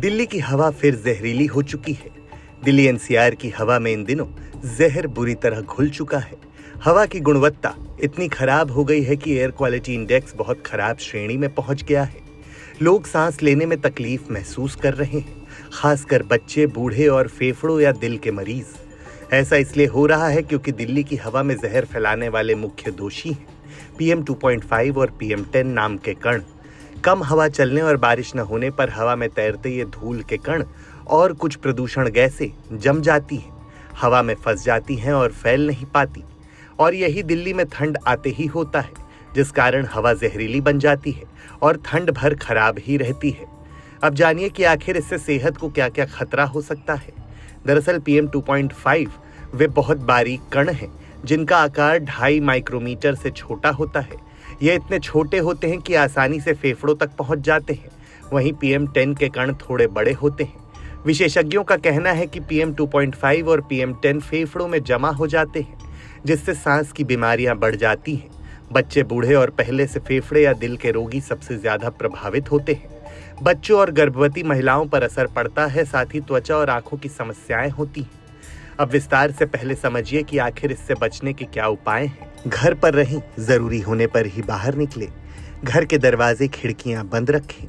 दिल्ली की हवा फिर जहरीली हो चुकी है। दिल्ली एनसीआर की हवा में इन दिनों जहर बुरी तरह घुल चुका है। हवा की गुणवत्ता इतनी खराब हो गई है कि एयर क्वालिटी इंडेक्स बहुत खराब श्रेणी में पहुंच गया है। लोग सांस लेने में तकलीफ महसूस कर रहे हैं, खासकर बच्चे, बूढ़े और फेफड़ों या दिल के मरीज। ऐसा इसलिए हो रहा है क्योंकि दिल्ली की हवा में जहर फैलाने वाले मुख्य दोषी हैं PM 2.5 और PM 10 नाम के कण। कम हवा चलने और बारिश न होने पर हवा में तैरते ये धूल के कण और कुछ प्रदूषण गैसें जम जाती हैं, हवा में फंस जाती हैं और फैल नहीं पाती। और यही दिल्ली में ठंड आते ही होता है, जिस कारण हवा जहरीली बन जाती है और ठंड भर खराब ही रहती है। अब जानिए कि आखिर इससे सेहत को क्या क्या खतरा हो सकता है। दरअसल PM 2.5 वे बहुत बारीक कण हैं जिनका आकार 2.5 माइक्रोमीटर से छोटा होता है। ये इतने छोटे होते हैं कि आसानी से फेफड़ों तक पहुंच जाते हैं। वहीं PM 10 के कण थोड़े बड़े होते हैं। विशेषज्ञों का कहना है कि PM 2.5 और PM 10 फेफड़ों में जमा हो जाते हैं, जिससे सांस की बीमारियां बढ़ जाती हैं। बच्चे, बूढ़े और पहले से फेफड़े या दिल के रोगी सबसे ज्यादा प्रभावित होते हैं। बच्चों और गर्भवती महिलाओं पर असर पड़ता है, साथ ही त्वचा और आंखों की समस्याएं होती हैं। अब विस्तार से पहले समझिए कि आखिर इससे बचने के क्या उपाय हैं। घर पर रहें, जरूरी होने पर ही बाहर निकलें। घर के दरवाजे, खिड़कियां बंद रखें।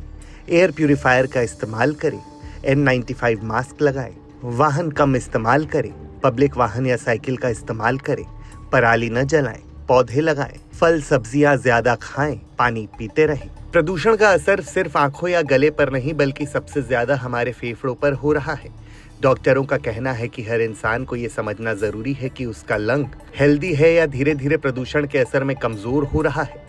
एयर प्यूरिफायर का इस्तेमाल करें। N95 मास्क लगाएं। वाहन कम इस्तेमाल करें। पब्लिक वाहन या साइकिल का इस्तेमाल करें। पराली न जलाएं। पौधे लगाएं। फल सब्जियां ज्यादा खाएं। पानी पीते रहें। प्रदूषण का असर सिर्फ आंखों या गले पर नहीं बल्कि सबसे ज्यादा हमारे फेफड़ों पर हो रहा है। डॉक्टरों का कहना है कि हर इंसान को ये समझना जरूरी है कि उसका लंग हेल्दी है या धीरे धीरे प्रदूषण के असर में कमजोर हो रहा है।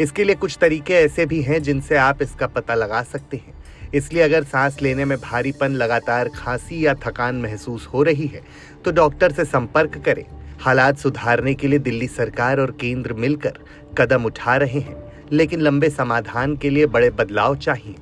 इसके लिए कुछ तरीके ऐसे भी हैं जिनसे आप इसका पता लगा सकते हैं। इसलिए अगर सांस लेने में भारीपन, लगातार खांसी या थकान महसूस हो रही है तो डॉक्टर से संपर्क करें। हालात सुधारने के लिए दिल्ली सरकार और केंद्र मिलकर कदम उठा रहे हैं, लेकिन लंबे समाधान के लिए बड़े बदलाव चाहिए।